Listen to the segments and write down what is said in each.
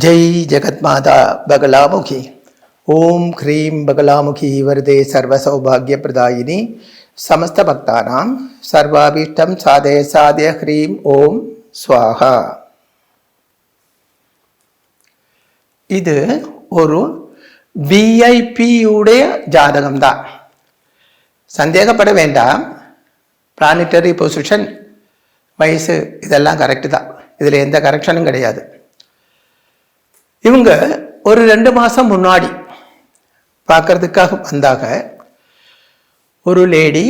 ஜெய் ஜெகத்மாதா பகலாமுகி. ஓம் cream Bagalamukhi வரதே சர்வ சௌபாகிய பிரதாயினி சமஸ்த பக்தானாம் சர்வாபீஷ்டம் சாதய சாதய ஹ்ரீம் ஓம் ஸ்வாஹா. இது ஒரு விஐபியுடைய ஜாதகம்தான், சந்தேகப்பட வேண்டாம். பிளானிட்டரி பொசிஷன், வயசு இதெல்லாம் கரெக்டு தான், இதில் எந்த கரெக்ஷனும் கிடையாது. இவங்க ஒரு 2 மாதம் முன்னாடி பார்க்கறதுக்காக வந்தாங்க. ஒரு லேடி,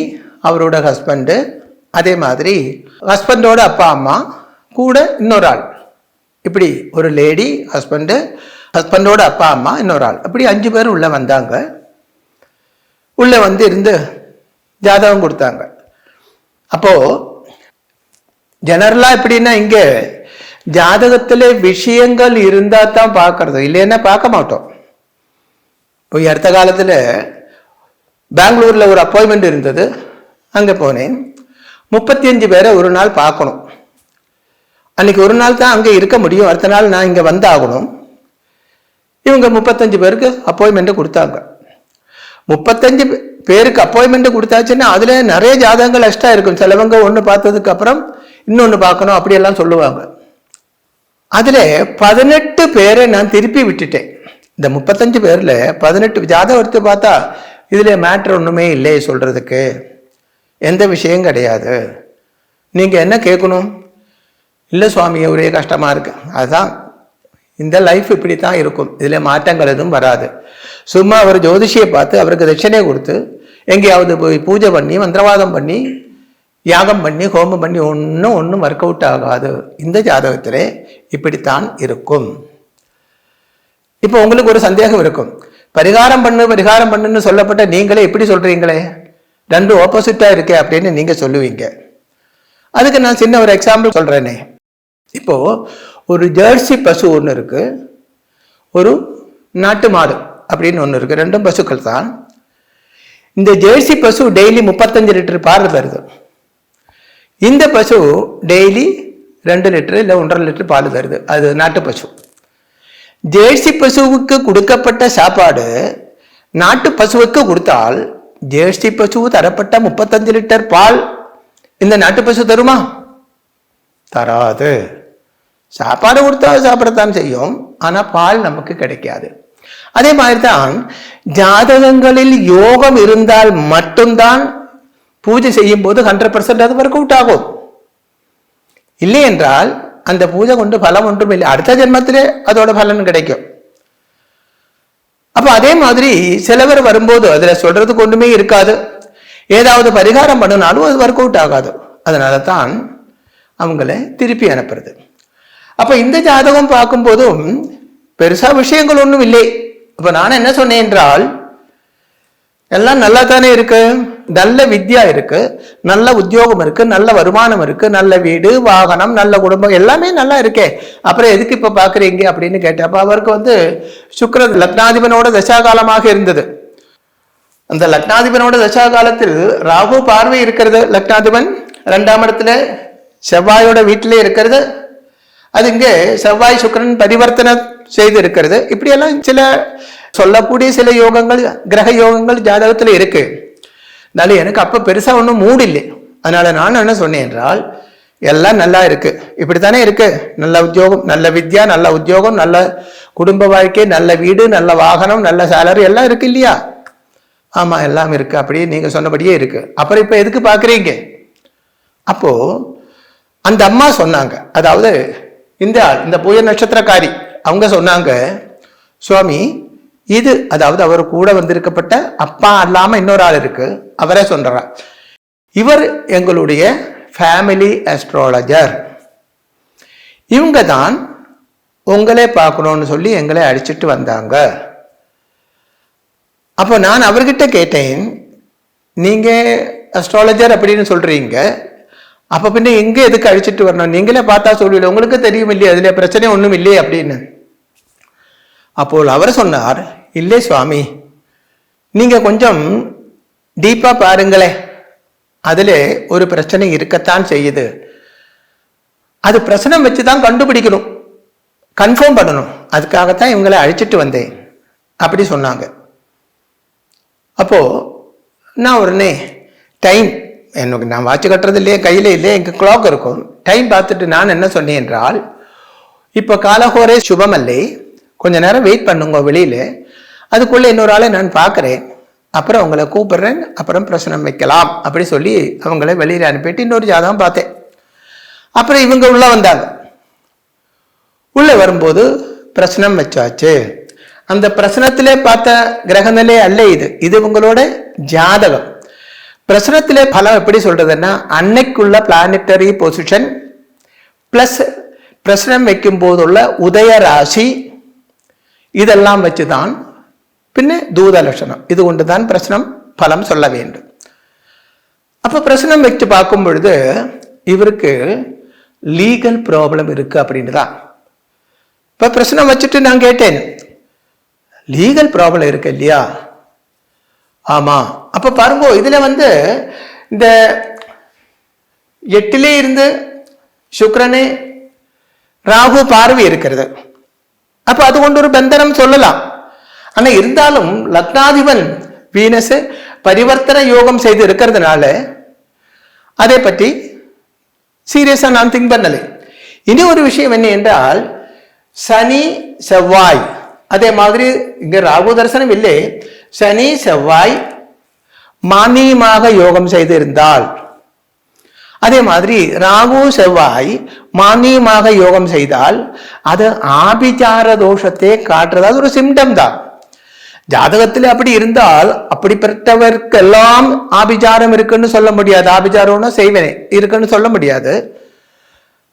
அவரோட ஹஸ்பண்டு, அதே மாதிரி ஹஸ்பண்டோட அப்பா அம்மா கூட இன்னொரு ஆள், இப்படி ஒரு லேடி, ஹஸ்பண்டு, ஹஸ்பண்டோட அப்பா அம்மா, இன்னொரு ஆள், அப்படி 5 பேர் உள்ளே வந்தாங்க. உள்ளே வந்து இருந்து ஜாதகம் கொடுத்தாங்க. அப்போது ஜெனரலாக எப்படின்னா, இங்கே ஜாதகத்தில் விஷயங்கள் இருந்தால் தான் பார்க்கறது, இல்லைன்னா பார்க்க மாட்டோம். இப்போ அடுத்த காலத்தில் பெங்களூரில் ஒரு அப்பாயின்மெண்ட் இருந்தது, அங்கே போனேன். 35 பேரை ஒரு நாள் பார்க்கணும். அன்றைக்கி ஒரு நாள் தான் அங்கே இருக்க முடியும், அடுத்த நாள் நான் இங்கே வந்தாகணும். இவங்க 35 பேருக்கு அப்பாயின்மெண்ட்டு கொடுத்தாங்க. 35 பேருக்கு அப்பாயின்மெண்ட்டு கொடுத்தாச்சுன்னா அதில் நிறைய ஜாதகங்கள் எக்ஸ்ட்ரா இருக்கும். சிலவங்க ஒன்று பார்த்ததுக்கு அப்புறம் இன்னொன்று பார்க்கணும் அப்படியெல்லாம் சொல்லுவாங்க. அதில் 18 பேரை நான் திருப்பி விட்டுட்டேன். இந்த 35 பேரில் 18 ஜாதகம் எடுத்து பார்த்தா இதில் மேட்ரு ஒன்றுமே இல்லையே, சொல்கிறதுக்கு எந்த விஷயம் கிடையாது. நீங்கள் என்ன கேட்கணும்? இல்லை சுவாமி, ஒரே கஷ்டமாக இருக்கு. அதுதான், இந்த லைஃப் இப்படி தான் இருக்கும், இதில் மாற்றங்கள் எதுவும் வராது. சும்மா அவர் ஜோதிஷியை பார்த்து அவருக்கு தட்சணையை கொடுத்து எங்கேயாவது போய் பூஜை பண்ணி மந்திரவாதம் பண்ணி யாகம் பண்ணி ஹோமம் பண்ணி ஒன்றும் ஒர்க் அவுட் ஆகாது. இந்த ஜாதகத்தில் இப்படித்தான் இருக்கும். இப்போ உங்களுக்கு ஒரு சந்தேகம் இருக்கும், பரிகாரம் பண்ணுன்னு சொல்லப்பட்ட நீங்களே எப்படி சொல்கிறீங்களே, 2 ஆப்போசிட்டாக இருக்கே அப்படின்னு நீங்கள் சொல்லுவீங்க. அதுக்கு நான் சின்ன ஒரு எக்ஸாம்பிள் சொல்கிறேனே. இப்போது ஒரு ஜெர்சி பசு ஒன்று இருக்குது, ஒரு நாட்டு மாடு அப்படின்னு ஒன்று இருக்குது, 2 பசுக்கள் தான். இந்த ஜெர்சி பசு டெய்லி 35 லிட்டர் பால் தருது. இந்த பசு டெய்லி 2 லிட்டர் இல்லை 1.5 லிட்டர் பால் தருது, அது நாட்டு பசு. ஜெர்சி பசுவுக்கு கொடுக்கப்பட்ட சாப்பாடு நாட்டு பசுவுக்கு கொடுத்தால் ஜெர்சி பசு தரப்பட்ட 35 லிட்டர் பால் இந்த நாட்டு பசு தருமா? தராது. சாப்பாடு கொடுத்தா சாப்பிடத்தான் செய்யும், ஆனால் பால் நமக்கு கிடைக்காது. அதே மாதிரி தான் ஜாதகங்களில் யோகம் இருந்தால் மட்டும்தான் பூஜை செய்யும் போது 100% அது ஒர்க் அவுட் ஆகும். இல்லை என்றால் அந்த பூஜை கொண்டு பலம் ஒன்றும் இல்லை, அடுத்த ஜென்மத்திலே அதோட பலன் கிடைக்கும். அப்போ அதே மாதிரி சிலவர் வரும்போது அதில் சொல்றதுக்கு ஒன்றுமே இருக்காது, ஏதாவது பரிகாரம் பண்ணினாலும் அது ஒர்க் அவுட் ஆகாது. அதனால தான் அவங்கள திருப்பி அனுப்புறது. அப்போ இந்த ஜாதகம் பார்க்கும்போதும் பெருசா விஷயங்கள் ஒன்றும் இல்லை. இப்போ நான் என்ன சொன்னேன் என்றால், எல்லாம் நல்லா தானே இருக்கு, நல்ல வித்யா இருக்கு, நல்ல உத்தியோகம் இருக்கு, நல்ல வருமானம் இருக்கு, நல்ல வீடு வாகனம் நல்ல குடும்பம் எல்லாமே நல்லா இருக்கே, அப்புறம் எதுக்கு இப்ப பாக்குறீங்க அப்படின்னு கேட்டேன். அப்ப அவருக்கு சுக்கிர லக்னாதிபனோட தசாகாலமாக இருந்தது. அந்த லக்னாதிபனோட தசாகாலத்தில் ராகு பார்வை இருக்கிறது, லக்னாதிபன் 2ஆம் இடத்துல செவ்வாயோட வீட்டிலே இருக்கிறது, அது இங்கே செவ்வாய் சுக்கிரன் பரிவர்த்தனை செய்து இருக்கிறது. இப்படியெல்லாம் சில சொல்லக்கூடிய சில யோகங்கள், கிரக யோகங்கள் ஜாதகத்தில் இருக்கு. அதனால எனக்கு அப்போ பெருசாக ஒன்றும் மூடு இல்லை. அதனால நான் என்ன சொன்னேன் என்றால், எல்லாம் நல்லா இருக்கு, இப்படித்தானே இருக்கு, நல்ல உத்தியோகம், நல்ல வித்யா, நல்ல உத்தியோகம், நல்ல குடும்ப வாழ்க்கை, நல்ல வீடு, நல்ல வாகனம், நல்ல சேலரி எல்லாம் இருக்கு இல்லையா? ஆமா, எல்லாம் இருக்கு, அப்படியே நீங்க சொன்னபடியே இருக்கு. அப்புறம் இப்ப எதுக்கு பாக்குறீங்க? அப்போ அந்த அம்மா சொன்னாங்க, அதாவது இந்த பூய நட்சத்திரக்காரி, அவங்க சொன்னாங்க, சுவாமி இது, அதாவது அவர் கூட வந்திருக்கப்பட்ட அப்பா அல்லாம இன்னொரு ஆள் இருக்கு, அவரே சொல்றார், இவர் எங்களுடைய ஃபேமிலி அஸ்ட்ராலஜர், இவங்க தான் உங்களே பார்க்கணும்னு சொல்லி எங்களை அடிச்சுட்டு வந்தாங்க. அப்போ நான் அவர்கிட்ட கேட்டேன், நீங்க அஸ்ட்ராலஜர் அப்படின்னு சொல்றீங்க, அப்ப பின்ன எங்க எதுக்கு அழிச்சிட்டு வரணும், நீங்களே பார்த்தா சொல்லுவீங்க, உங்களுக்கு தெரியும் இல்லையே, அதுல பிரச்சனை ஒன்றும் இல்லையே அப்படின்னு. அப்போ அவர் சொன்னார், இல்லை சுவாமி, நீங்க கொஞ்சம் டீப்பா பாருங்களே, அதுல ஒரு பிரச்சனை இருக்கத்தான் செய்யுது, அது பிரச்சனை வச்சுதான் கண்டுபிடிக்கணும். கன்ஃபார்ம் பண்ணணும், அதுக்காகத்தான் இவங்களை அழைச்சிட்டு வந்தேன் அப்படி சொன்னாங்க. அப்போ நான் உடனே டைம், எனக்கு நான் வாட்ச் கட்டுறது இல்லையே, கையில இல்லையே, எங்க கிளாக் இருக்கும், டைம் பார்த்துட்டு நான் என்ன சொன்னேன் என்றால், இப்போ காலஹோரே சுபமல்லை, கொஞ்ச நேரம் வெயிட் பண்ணுங்க வெளியில, அதுக்குள்ள இன்னொரு ஆளை நான் பார்க்குறேன், அப்புறம் உங்களை கூப்பிடுறேன், அப்புறம் பிரச்சனை வைக்கலாம் அப்படி சொல்லி அவங்கள வெளியில அனுப்பிட்டு இன்னொரு ஜாதகம் பார்த்தேன். அப்புறம் இவங்க உள்ள வந்தாங்க. உள்ள வரும்போது பிரச்சனம் வச்சாச்சு. அந்த பிரச்சனத்திலே பார்த்த கிரகநிலை அல்ல இது, இது உங்களோட ஜாதகம். பிரச்சனத்திலே பலம் எப்படி சொல்றதுன்னா, அன்னைக்குள்ள பிளானட்டரி பொசிஷன் பிளஸ் பிரச்சனம் வைக்கும் போதுள்ள உதய ராசி இதெல்லாம் வச்சுதான் பின்ன தூத லட்சணம், இது கொண்டுதான் பிரச்சனம் பலம் சொல்ல வேண்டும். அப்ப பிரச்சனம் வச்சு பார்க்கும் பொழுது இவருக்கு லீகல் ப்ராப்ளம் இருக்கு அப்படின்னு தான். இப்ப பிரச்சனை வச்சுட்டு நான் கேட்டேன், லீகல் ப்ராப்ளம் இருக்கு இல்லையா? ஆமா. அப்ப பாருங்க, இதுல இந்த 8 இருந்து சுக்கிரனே ராகு பார்வை இருக்கிறது. அப்ப அது கொண்டு ஒரு பந்தனம் சொல்லலாம். ஆனா இருந்தாலும் லக்னாதிபன் வீனஸ் பரிவர்த்தன யோகம் செய்து இருக்கிறதுனால அதை பற்றி சீரியஸா நான் திங்க் பண்ணலை. இனி ஒரு விஷயம் என்ன என்றால், சனி செவ்வாய், அதே மாதிரி இங்க ராகு தரிசனம் இல்லை, சனி செவ்வாய் மானியமாக யோகம் செய்திருந்தால், அதே மாதிரி ராகு செவ்வாய் மானியமாக யோகம் செய்தால் அது ஆபிச்சார தோஷத்தை காட்டுறது, அது ஒரு சிம்டம் தான். ஜாதகத்தில் அப்படி இருந்தால் அப்படிப்பட்டவர்க்கெல்லாம் ஆபிச்சாரம் இருக்குன்னு சொல்ல முடியாது. ஆபிச்சாரம்னா செய்வனே இருக்குன்னு சொல்ல முடியாது.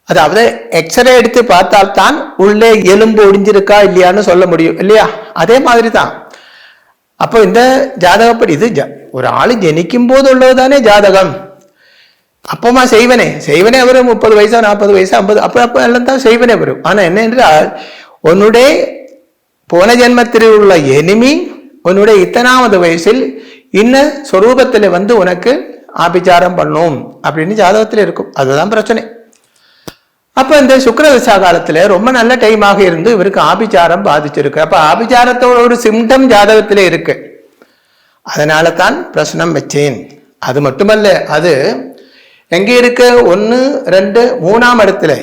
அதாவது எக்ஸ்ரே எடுத்து பார்த்தால் தான் உள்ளே எலும்பு ஒடிஞ்சிருக்கா இல்லையான்னு சொல்ல முடியும் இல்லையா? அதே மாதிரி தான். அப்போ இந்த ஜாதகப்படி இது ஒரு ஆளு ஜனிக்கும் போது உள்ளதுதானே ஜாதகம். அப்பமா செய்வனே அவர் 30 வயசா 40 வயசா 50 அப்ப எல்லாம் தான் செய்வனே வரும். ஆனா என்ன என்றால், உன்னுடைய போன ஜென்மத்தில் உள்ள எனிமி உன்னுடைய இத்தனாவது வயசில் இன்ன சொரூபத்தில் உனக்கு ஆபிச்சாரம் பண்ணும் அப்படின்னு ஜாதகத்தில் இருக்கும். அதுதான் பிரச்சனை. அப்ப இந்த சுக்கிர தசா காலத்துல ரொம்ப நல்ல டைமாக இருந்து இவருக்கு ஆபிச்சாரம் பாதிச்சிருக்கு. அப்ப ஆபிச்சாரத்தோட ஒரு சிம்டம் ஜாதகத்திலே இருக்கு. அதனால தான் பிரச்சனம் வச்சேன். அது மட்டுமல்ல, அது எங்கே இருக்கு? 1, 2, 3ஆம் இடத்துல,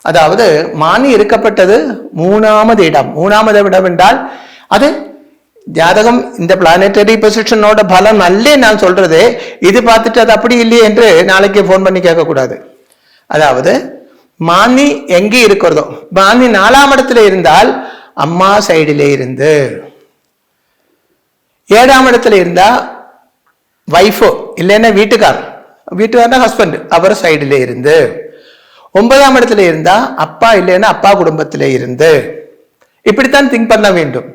அதாவது மானி இருக்கப்பட்டது 3ஆவது இடம். 3ஆவது இடம் என்றால் அது ஜாதகம் இந்த பிளானட்டரி பொசிஷனோட பலம் நல்லே நான் சொல்றது. இது பார்த்துட்டு அது அப்படி இல்லையே என்று நாளைக்கு போன் பண்ணி கேட்கக்கூடாது. அதாவது மானி எங்கே இருக்கிறதோ, மானி 4ஆம் இடத்துல இருந்தால் அம்மா சைடிலே இருந்து, 7ஆம் இடத்துல இருந்தா வைஃபோ இல்லைன்னா வீட்டுக்காரனா ஹஸ்பண்ட் அவர் சைடிலே இருந்து, 9ஆம் இடத்துல இருந்தா அப்பா இல்லைன்னா அப்பா குடும்பத்திலே இருந்து, இப்படித்தான் திங்க் பண்ண வேண்டும்.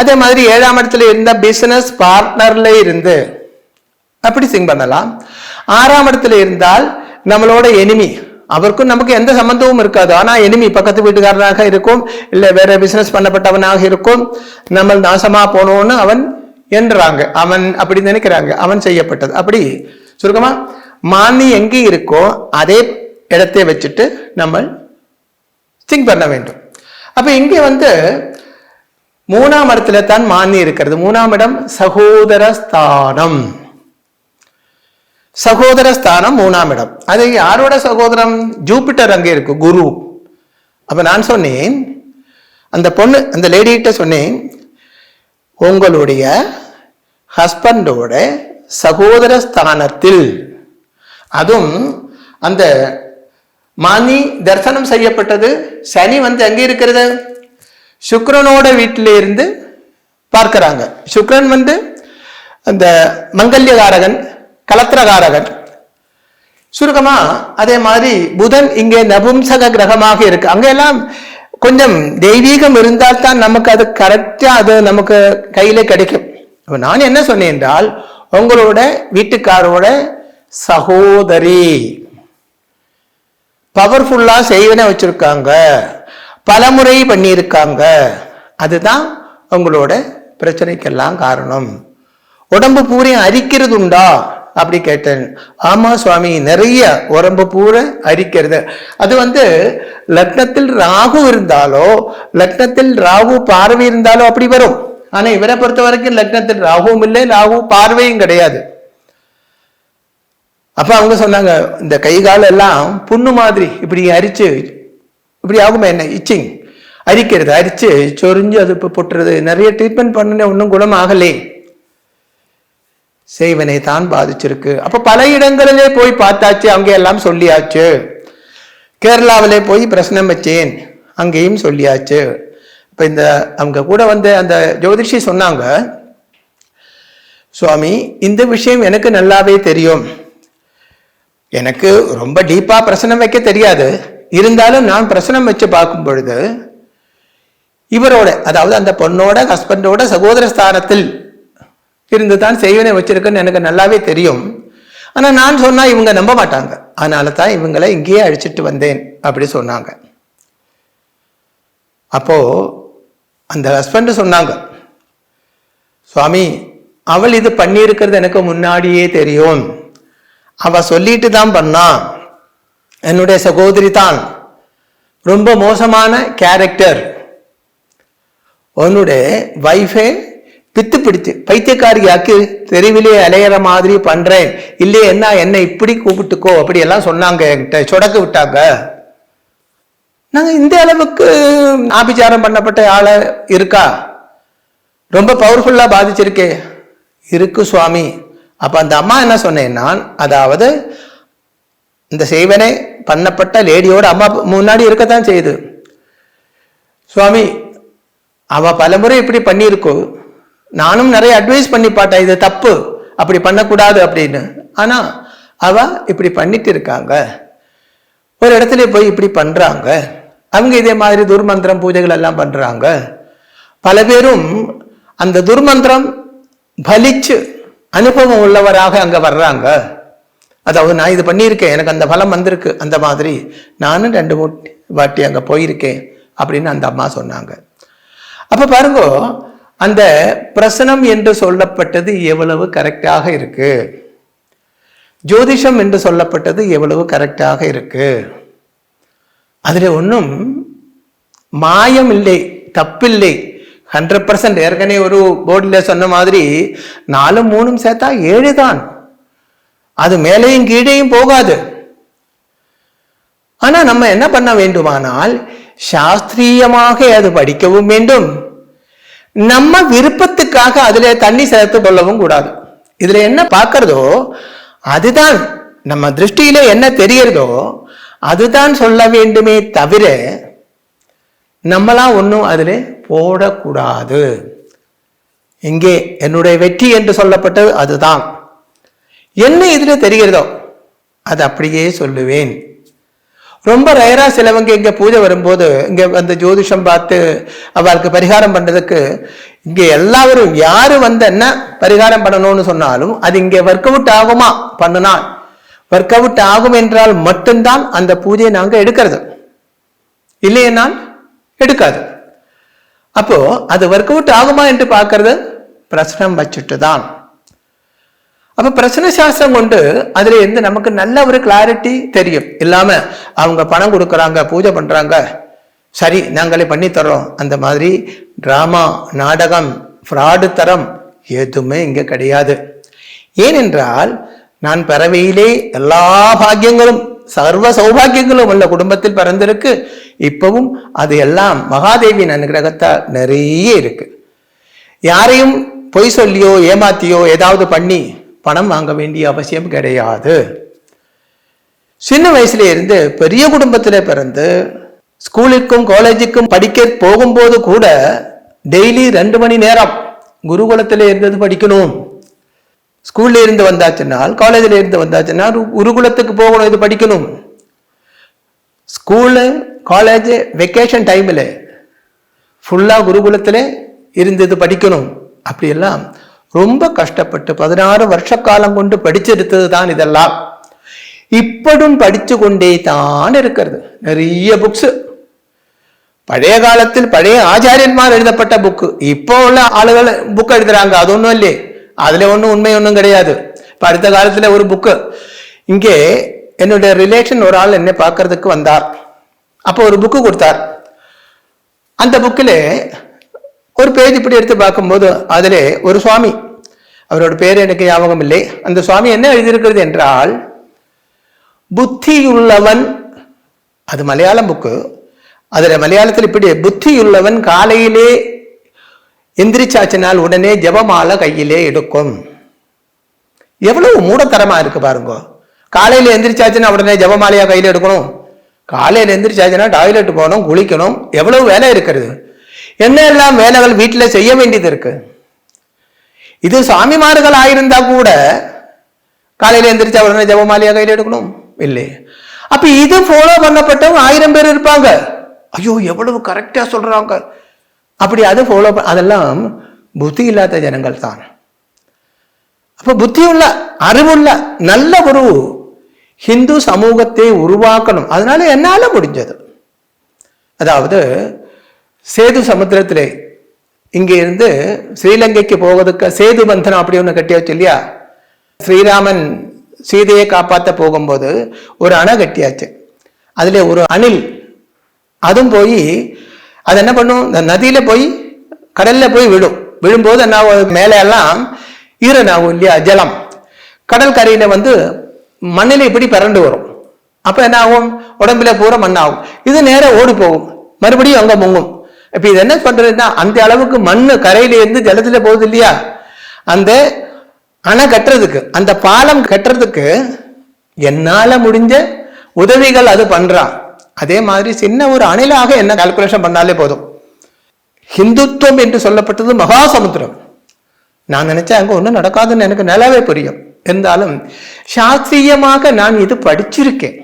அதே மாதிரி 7ஆம் இடத்துல இருந்தா பிசினஸ் பார்ட்னர்ல இருந்து அப்படி திங்க் பண்ணலாம். 6ஆம் இடத்துல இருந்தால் நம்மளோட எனிமி, அவருக்கும் நமக்கு எந்த சம்பந்தமும் இருக்காது, ஆனா எனிமி பக்கத்து வீட்டுக்காரனாக இருக்கும், இல்ல வேற பிசினஸ் பண்ணப்பட்டவனாக இருக்கும், நம்ம நாசமா போனோம்னு அவன் என்றாங்க, அவன் அப்படி நினைக்கிறாங்க, அவன் செய்யப்பட்டது. அப்படி சுருக்கமா மானி எங்கே இருக்கோ அதே இடத்தை வச்சுட்டு நம்ம திங்க் பண்ண வேண்டும். அப்ப இங்கே 3ஆம் இடத்துல தான் மானி இருக்கிறது. 3ஆம் இடம் சகோதர ஸ்தானம். சகோதர ஸ்தானம் 3ஆம் இடம். அது யாரோட சகோதரம்? ஜூபிட்டர் அங்கே இருக்கு, குரு. அப்ப நான் சொன்னேன், அந்த பொண்ணு அந்த லேடிகிட்ட சொன்னேன், உங்களுடைய ஹஸ்பண்டோட சகோதர ஸ்தானத்தில், அதுவும் அந்த மானி தரிசனம் செய்யப்பட்டது சனி அங்கே இருக்கிறது சுக்கிரனோட வீட்டில இருந்து பார்க்கிறாங்க. சுக்கிரன் அந்த மங்கல்யகாரகன், கலத்திரகாரகன். சுருக்கமா அதே மாதிரி புதன் இங்கே நபும்சக கிரகமாக இருக்கு. அங்கெல்லாம் கொஞ்சம் தெய்வீகம் இருந்தால் தான் நமக்கு அது கரெக்டா அது நமக்கு கையில கிடைக்கும். நான் என்ன சொன்னேன் என்றால், உங்களோட வீட்டுக்காரோட சகோதரி பவர்ஃபுல்லா செய்வன வச்சிருக்காங்க, பலமுறை பண்ணியிருக்காங்க, அதுதான் உங்களோட பிரச்சனைக்கெல்லாம் காரணம். உடம்பு பூரி அரிக்கிறது உண்டா? அப்படி கேட்டேன். ஆமா சுவாமி, நிறைய உடம்பு பூரா அரிக்கிறது. அது லக்னத்தில் ராகு இருந்தாலோ, லக்னத்தில் ராகு பார்வை இருந்தாலோ அப்படி வரும். ஆனா இவரை பொறுத்த வரைக்கும் லக்னத்தில் ராகுவும் இல்லை, ராகு பார்வையும் கிடையாது. அப்ப அவங்க சொன்னாங்க, இந்த கை கால எல்லாம் புண்ணு மாதிரி இப்படி அரிச்சு இப்படி ஆகுமே, என்ன இச்சிங், அரிக்கிறது, அரிச்சு சொரிஞ்சு அது இப்போ பொட்டுறது, நிறைய ட்ரீட்மெண்ட் பண்ண ஒன்றும் குணம் ஆகலே, செய்வனை தான் பாதிச்சிருக்கு. அப்ப பல இடங்களிலே போய் பார்த்தாச்சு, அங்கே எல்லாம் சொல்லியாச்சு. கேரளாவிலே போய் பிரச்சனை வச்சேன், அங்கேயும் சொல்லியாச்சு. இப்ப இந்த அவங்க கூட அந்த ஜோதிஷி சொன்னாங்க, சுவாமி இந்த விஷயம் எனக்கு நல்லாவே தெரியும், எனக்கு ரொம்ப டீப்பா பிரசனம் வைக்க தெரியாது, இருந்தாலும் நான் பிரசனம் வச்சு பார்க்கும் பொழுது இவரோட, அதாவது அந்த பொண்ணோட ஹஸ்பண்டோட சகோதர ஸ்தானத்தில் இருந்துதான் செய்வனை வச்சிருக்குன்னு எனக்கு நல்லாவே தெரியும். ஆனா நான் சொன்னா இவங்க நம்ப மாட்டாங்க, அதனால தான் இவங்களை இங்கேயே அழிச்சிட்டு வந்தேன் அப்படி சொன்னாங்க. அப்போ அந்த ஹஸ்பண்ட் சொன்னாங்க, சுவாமி அவள் இது பண்ணியிருக்கிறது எனக்கு முன்னாடியே தெரியும், அவ சொல்லிட்டு தான் பண்ணா, என்னுடைய சகோதரி தான், ரொம்ப மோசமான கேரக்டர், உன்னுடைய வைஃபை பித்து பிடிச்சு பைத்தியக்காரியாக்கு தெருவிலே அலையிற மாதிரி பண்றேன், இல்லையே என்ன இப்படி கூப்பிட்டுக்கோ அப்படி எல்லாம் சொன்னாங்க, என்கிட்ட சொடக்கு விட்டாங்க. நாங்க இந்த அளவுக்கு ஆபிச்சாரம் பண்ணப்பட்ட ஆள இருக்கா, ரொம்ப பவர்ஃபுல்லா பாதிச்சிருக்கே, இருக்கு சுவாமி. அப்ப அந்த அம்மா என்ன சொன்னேன்னா, அதாவது இந்த செய்வனை பண்ணப்பட்ட லேடியோட அம்மா முன்னாடி இருக்கத்தான் செய்யுது. சுவாமி அவ பலமுறை இப்படி பண்ணியிருக்கோ, நானும் நிறைய அட்வைஸ் பண்ணி பாட்டேன், இது தப்பு, அப்படி பண்ணக்கூடாது அப்படின்னு, ஆனா அவ இப்படி பண்ணிட்டு இருக்காங்க, ஒரு இடத்துல போய் இப்படி பண்றாங்க, அவங்க இதே மாதிரி துர்மந்திரம் பூஜைகள் எல்லாம் பண்றாங்க, பல பேரும் அந்த துர்மந்திரம் பலிச்சு அனுபவம் உள்ளவராக அங்க வர்றாங்க. அதாவது நான் இது பண்ணியிருக்கேன், எனக்கு அந்த பலம் வந்திருக்கு, அந்த மாதிரி நானும் 2 வாட்டி அங்க போயிருக்கேன் அப்படின்னு அந்த அம்மா சொன்னாங்க. அப்ப பாருங்க, அந்த பிரசனம் என்று சொல்லப்பட்டது எவ்வளவு கரெக்டாக இருக்கு, ஜோதிஷம் என்று சொல்லப்பட்டது எவ்வளவு கரெக்டாக இருக்கு, அதுல ஒன்றும் மாயம் இல்லை, தப்பில்லை, 100%. ஏற்கனவே ஒரு போர்டில் சொன்ன மாதிரி 4 3 சேர்த்தா 7 தான், அது மேலேயும் கீழேயும் போகாது. ஆனா நம்ம என்ன பண்ண வேண்டுமானால் சாஸ்திரியமாக அது படிக்கவும் வேண்டும், நம்ம விருப்பத்துக்காக அதுல தண்ணி சேர்த்து கொள்ளவும் கூடாது. இதுல என்ன பார்க்கிறதோ அதுதான், நம்ம திருஷ்டியில என்ன தெரியறதோ அதுதான் சொல்ல வேண்டுமே தவிர நம்மளாம் ஒன்றும் அதுல போடக்கூடாது. இங்கே என்னுடைய வெற்றி என்று சொல்லப்பட்டது அதுதான், என்ன இதுல தெரிகிறதோ அது அப்படியே சொல்லுவேன். ரொம்ப ரயரா சிலவங்க இங்க பூஜை வரும்போது இங்க அந்த ஜோதிஷம் பார்த்து அவளுக்கு பரிகாரம் பண்றதுக்கு இங்க எல்லாரும் யாரு என்ன பரிகாரம் பண்ணணும்னு சொன்னாலும் அது இங்க ஒர்க் அவுட் ஆகுமா, பண்ணினால் ஒர்க் அவுட் ஆகும் என்றால் மட்டும்தான் அந்த பூஜையை நாங்க எடுக்கிறது, இல்லையென்னால் எடுக்காது. அப்போ அது ஒர்க் அவுட் ஆகுமா என்று பார்க்கறது பிரச்சனம் வச்சுட்டு தான். அப்ப பிரச்சனை சாஸ்திரம் கொண்டு அதுல இருந்து நமக்கு நல்ல ஒரு கிளாரிட்டி தெரியும். இல்லாம அவங்க பணம் கொடுக்கறாங்க, பூஜை பண்றாங்க, சரி நாங்களே பண்ணி தர்றோம், அந்த மாதிரி டிராமா, நாடகம், ஃப்ராடு தரம் எதுவுமே இங்க கிடையாது. ஏனென்றால் நான் பிறவியிலே எல்லா பாக்கியங்களும் சர்வ சௌபாகியங்களும் உள்ள குடும்பத்தில் பிறந்திருக்கு. இப்பவும் அது எல்லாம் மகாதேவியின் அனுகிரகத்தால் நிறைய இருக்கு. யாரையும் பொய் சொல்லியோ ஏமாத்தியோ ஏதாவது பண்ணி பணம் வாங்க வேண்டிய அவசியம் கிடையாது. சின்ன வயசுல இருந்து பெரிய குடும்பத்திலே பிறந்து ஸ்கூலுக்கும் காலேஜுக்கும் படிக்க போகும்போது கூட டெய்லி 2 மணி நேரம் குருகுலத்திலே இருந்தது படிக்கணும். ஸ்கூல்ல இருந்து வந்தாச்சுனால், காலேஜில் இருந்து வந்தாச்சுன்னா குருகுலத்துக்கு போகணும், இது படிக்கணும். ஸ்கூலு காலேஜ் வெக்கேஷன் டைம்ல ஃபுல்லா குருகுலத்துல இருந்தது படிக்கணும். அப்படியெல்லாம் ரொம்ப கஷ்டப்பட்டு 16 வருஷ காலம் கொண்டு படிச்செடுத்தது தான் இதெல்லாம். இப்படும் படிச்சு கொண்டே தான் இருக்கிறது. நிறைய புக்ஸ் பழைய காலத்தில் பழைய ஆச்சாரியன்மார் எழுதப்பட்ட புக்கு இப்போ உள்ள ஆளுகள் புக் எழுதுறாங்க, அது ஒன்றும் இல்லையே, அதுல ஒன்றும் உண்மை ஒன்றும் கிடையாது. இப்போ அடுத்த காலத்தில் ஒரு புக்கு இங்கே என்னுடைய ரிலேஷன் ஒரு ஆள் என்னை பார்க்கறதுக்கு வந்தார். அப்போ ஒரு புக்கு கொடுத்தார். அந்த புக்கில் ஒரு பேஜ் இப்படி எடுத்து பார்க்கும்போது அதில் ஒரு சுவாமி, அவரோட பேர் எனக்கு ஞாபகம் இல்லை, அந்த சுவாமி என்ன எழுதியிருக்கிறது என்றால், புத்தியுள்ளவன், அது மலையாளம் புக்கு, அதில் மலையாளத்தில் இப்படி, புத்தியுள்ளவன் காலையிலே எந்திரிச்சாச்சினால் உடனே ஜபமாலை கையிலே எடுக்கும். எவ்வளவு மூடத்தரமா இருக்கு பாருங்க. காலையில எந்திரிச்சாச்சுன்னா உடனே ஜபமாலையா கையில் எடுக்கணும்? காலையில் எந்திரிச்சாச்சுன்னா டாய்லெட் போகணும், குளிக்கணும், எவ்வளவு வேலை இருக்கிறது. என்ன எல்லாம் வேலைகள் வீட்டில் செய்ய வேண்டியது இருக்கு. இது சாமிமார்கள் ஆயிருந்தா கூட காலையில எந்திரிச்சா உடனே ஜபமாலையா கையில் எடுக்கணும் இல்லை. அப்ப இது ஃபாலோ பண்ணப்பட்டவங்க 1000 பேர் இருப்பாங்க. ஐயோ எவ்வளவு கரெக்டா சொல்றாங்க. அப்படி அது ஃபாலோ அதெல்லாம் புத்தி இல்லாத ஜனங்கள் தான். அப்ப புத்தியுள்ள அறிவுள்ள நல்ல ஒரு ஹிந்து சமூகத்தை உருவாக்கணும். அதனால என்னால முடிஞ்சது. அதாவது சேது சமுத்திரத்திலே இங்கே இருந்து ஸ்ரீலங்கைக்கு போவதுக்கு சேது பந்தனம் அப்படி ஒன்று கட்டியாச்சு இல்லையா. ஸ்ரீராமன் சீதையை காப்பாற்ற போகும்போது ஒரு அணை கட்டியாச்சு. அதுல ஒரு அணில் அதுவும் போய் அது என்ன பண்ணும், இந்த நதியில போய் கடல்ல போய் விழும்போது என்ன மேலே எல்லாம் ஈரனாகும் இல்லையா, ஜலம். கடல் கரையில மண்ணில இப்படி பிறண்டு வரும். அப்ப என்ன ஆகும், உடம்புல பூரா மண்ணாகும். இது நேரம் ஓடி போகும், மறுபடியும் அங்க முங்கும். இப்ப இது என்ன பண்றதுன்னா, அந்த அளவுக்கு மண்ணு கரையில இருந்து ஜலத்துல போகுது இல்லையா, அந்த அணை கட்டுறதுக்கு, அந்த பாலம் கட்டுறதுக்கு என்னால முடிஞ்ச உதவிகள் அது பண்றான். அதே மாதிரி சின்ன ஒரு அணிலாக என்ன கால்குலேஷன் பண்ணாலே போதும். ஹிந்துத்துவம் என்று சொல்லப்பட்டது மகாசமுத்திரம். நான் நினைச்சேன் அங்க ஒன்றும் நடக்காதுன்னு எனக்கு நல்லாவே புரியும். இருந்தாலும் சாஸ்திரியமாக நான் இது படிச்சிருக்கேன்.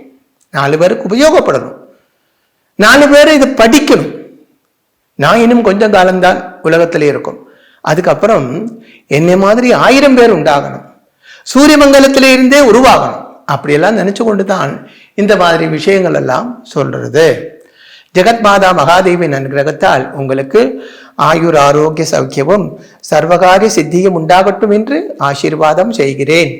4 பேருக்கு உபயோகப்படணும், 4 பேர் இது படிக்கணும். நான் இன்னும் கொஞ்சம் காலம்தான் உலகத்திலே இருக்கும். அதுக்கப்புறம் என்னை மாதிரி 1000 பேர் உண்டாகணும், சூரிய மங்கலத்திலே இருந்தே உருவாகணும். அப்படியெல்லாம் நினைச்சு கொண்டுதான் இந்த மாதிரி விஷயங்கள் எல்லாம் சொல்றது. ஜெகத் மாதா மகாதேவின் அனுகிரகத்தால் உங்களுக்கு ஆயுர் ஆரோக்கிய சௌக்கியமும் சர்வகாரிய சித்தியும் உண்டாகட்டும் என்று ஆசீர்வாதம் செய்கிறேன்.